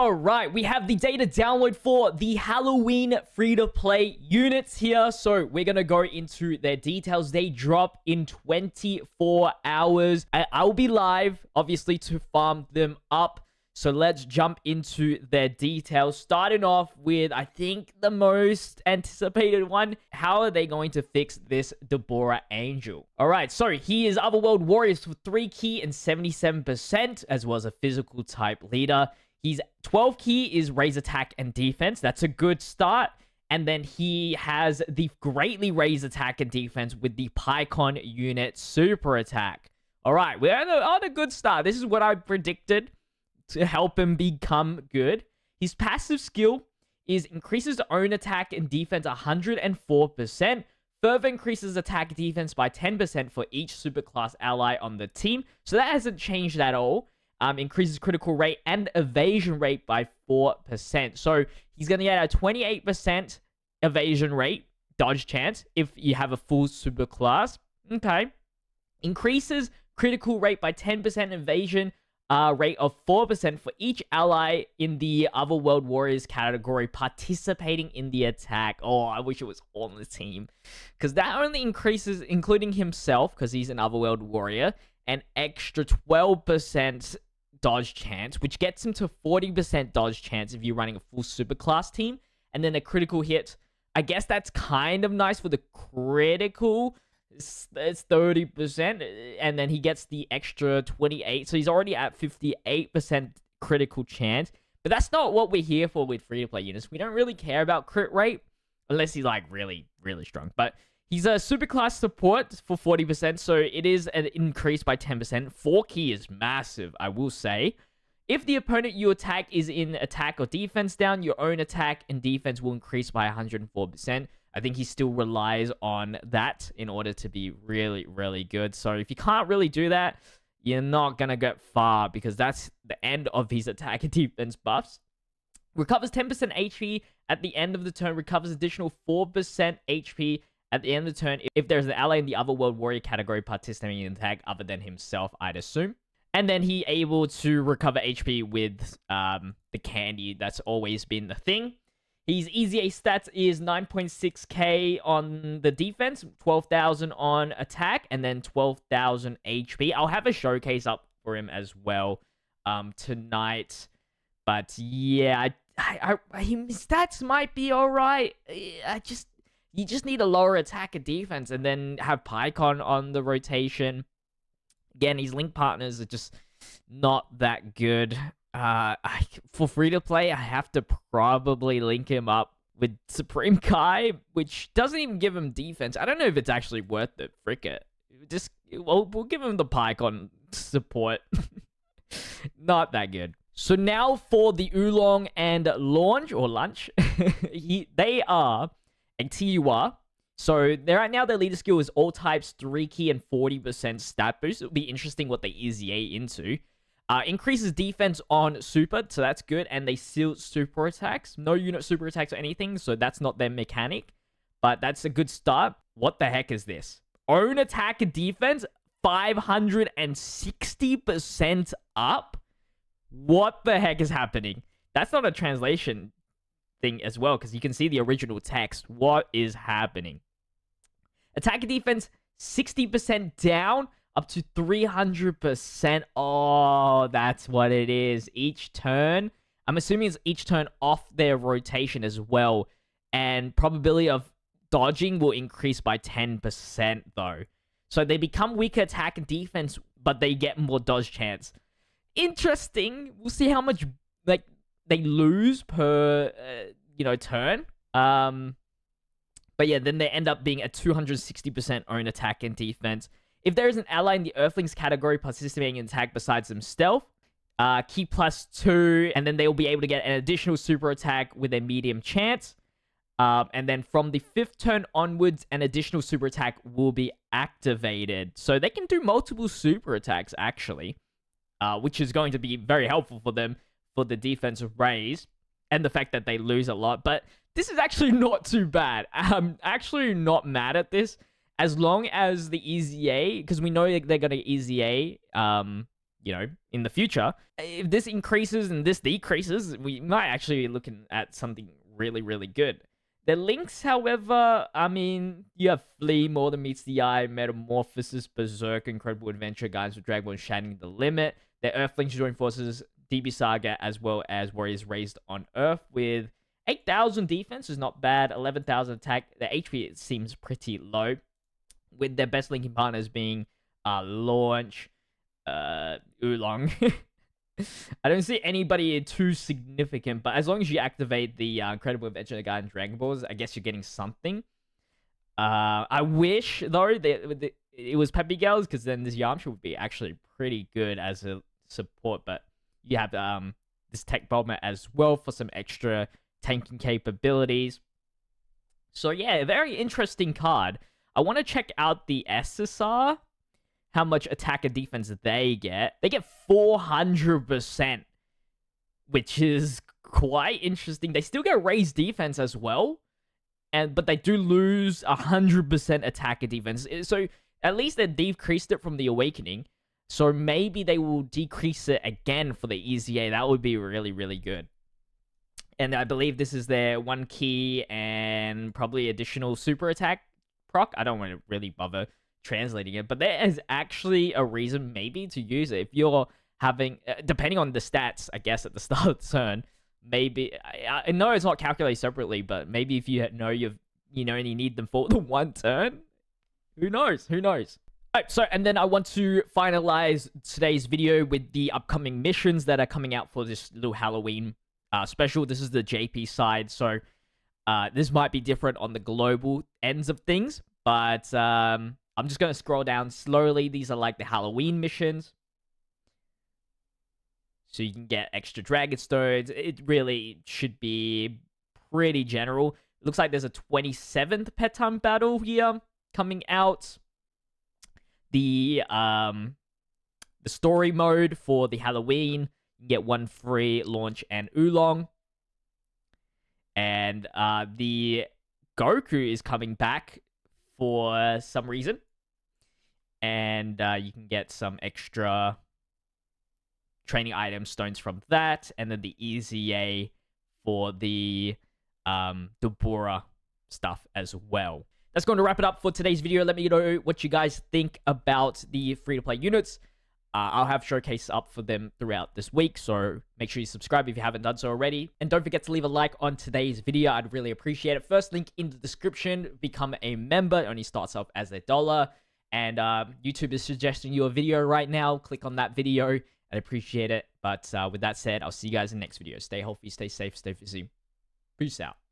All right, we have the data download for the Halloween free-to-play units here. So we're going to go into their details. They drop in 24 hours. I'll be live, obviously, to farm them up. So let's jump into their details. Starting off with, I think, the most anticipated one. How are they going to fix this Dabura Angel? All right, so he is Otherworld Warriors with 3 key and 77%, as well as a physical type leader. He's 12 key is raise attack and defense. That's a good start. And then he has the greatly raised attack and defense with the Pycon unit super attack. All right, we're on a good start. This is what I predicted to help him become good. His passive skill is increases own attack and defense 104%. Further increases attack defense by 10% for each superclass ally on the team. So that hasn't changed at all. Increases critical rate and evasion rate by 4%. So he's going to get a 28% evasion rate, dodge chance, if you have a full superclass. Okay. Increases critical rate by 10%, evasion rate of 4% for each ally in the Otherworld Warriors category participating in the attack. Oh, I wish it was all on the team. Because that only increases, including himself, because he's an Otherworld Warrior, an extra 12% dodge chance, which gets him to 40% dodge chance if you're running a full superclass team. And then a critical hit. I guess that's kind of nice for the critical. It's 30%. And then he gets the extra 28. So he's already at 58% critical chance. But that's not what we're here for with free-to-play units. We don't really care about crit rate. Unless he's like really, really strong. But he's a superclass support for 40%, so it is an increase by 10%. 4 key is massive, I will say. If the opponent you attack is in attack or defense down, your own attack and defense will increase by 104%. I think he still relies on that in order to be really, really good. So if you can't really do that, you're not going to get far because that's the end of his attack and defense buffs. Recovers 10% HP at the end of the turn. Recovers additional 4% HP at the end of the turn if there's an ally in the Otherworld Warrior category participating in the attack other than himself, I'd assume. And then he able to recover HP with the candy. That's always been the thing. His EZA stats is 9.6k on the defense, 12,000 on attack, and then 12,000 HP. I'll have a showcase up for him as well tonight. But yeah, his stats might be alright. You just need a lower attack and defense and then have Pycon on the rotation. Again, his link partners are just not that good. For free-to-play, I have to probably link him up with Supreme Kai, which doesn't even give him defense. I don't know if it's actually worth it. Frick it. We'll give him the Pycon support. Not that good. So now for the Oolong and Launch, or Lunch. They are a TUR. So right now their leader skill is all types, 3 key and 40% stat boost. It'll be interesting what they EZA into. Increases defense on super, so that's good. And they seal super attacks. No unit super attacks or anything, so that's not their mechanic. But that's a good start. What the heck is this? Own attack and defense, 560% up? What the heck is happening? That's not a translation thing as well, because you can see the original text. What is happening? Attack and defense 60% down up to 300%. Oh, that's what it is. Each turn. I'm assuming it's each turn off their rotation as well. And probability of dodging will increase by 10% though. So they become weaker attack and defense, but they get more dodge chance. Interesting. We'll see how much like they lose per turn. But yeah, then they end up being a 260% own attack and defense. If there is an ally in the Earthlings category participating in attack besides themselves, key +2, and then they will be able to get an additional super attack with a medium chance. And then from the 5th turn onwards, an additional super attack will be activated. So they can do multiple super attacks, actually. Which is going to be very helpful for them for the defensive raise and the fact that they lose a lot. But this is actually not too bad. I'm actually not mad at this. As long as the EZA, because we know they're going to EZA in the future. If this increases and this decreases, we might actually be looking at something really, really good. The links, however, I mean, you have Flea, More Than Meets the Eye, Metamorphosis, Berserk, Incredible Adventure, Guides with Dragon Ball, Shatting the Limit. The Earthlings join forces, DB Saga, as well as Warriors Raised on Earth with 8,000 defense is not bad, 11,000 attack. The HP seems pretty low, with their best linking partners being Launch, Oolong. I don't see anybody too significant, but as long as you activate the Incredible Adventure Guide and Dragon Balls, I guess you're getting something. I wish, though, that it was Peppy Gals, because then this Yamcha would be actually pretty good as a support, but you have this Tech Bomber as well for some extra tanking capabilities. So yeah, a very interesting card. I want to check out the SSR, how much attack and defense they get. They get 400%, which is quite interesting. They still get raised defense as well, but they do lose 100% attack and defense. So at least they decreased it from the Awakening. So maybe they will decrease it again for the EZA. That would be really, really good. And I believe this is their 1 key and probably additional super attack proc. I don't want to really bother translating it, but there is actually a reason maybe to use it. If you're having, depending on the stats, I guess, at the start of the turn, maybe, I know it's not calculated separately, but maybe if you know you only need them for the 1 turn, who knows? Who knows? Alright, so, and then I want to finalize today's video with the upcoming missions that are coming out for this little Halloween special. This is the JP side, so this might be different on the global ends of things, but I'm just going to scroll down slowly. These are like the Halloween missions. So you can get extra Dragon Stones. It really should be pretty general. It looks like there's a 27th Pet Time Battle here coming out. The story mode for the Halloween, you can get 1 free Launch and Oolong. And the Goku is coming back for some reason. And you can get some extra training item stones from that. And then the EZA for the Dabura stuff as well. That's going to wrap it up for today's video. Let me know what you guys think about the free-to-play units. I'll have showcases up for them throughout this week, so make sure you subscribe if you haven't done so already. And don't forget to leave a like on today's video. I'd really appreciate it. First link in the description. Become a member. It only starts off as $1. And YouTube is suggesting you a video right now. Click on that video. I'd appreciate it. But with that said, I'll see you guys in the next video. Stay healthy, stay safe, stay busy. Peace out.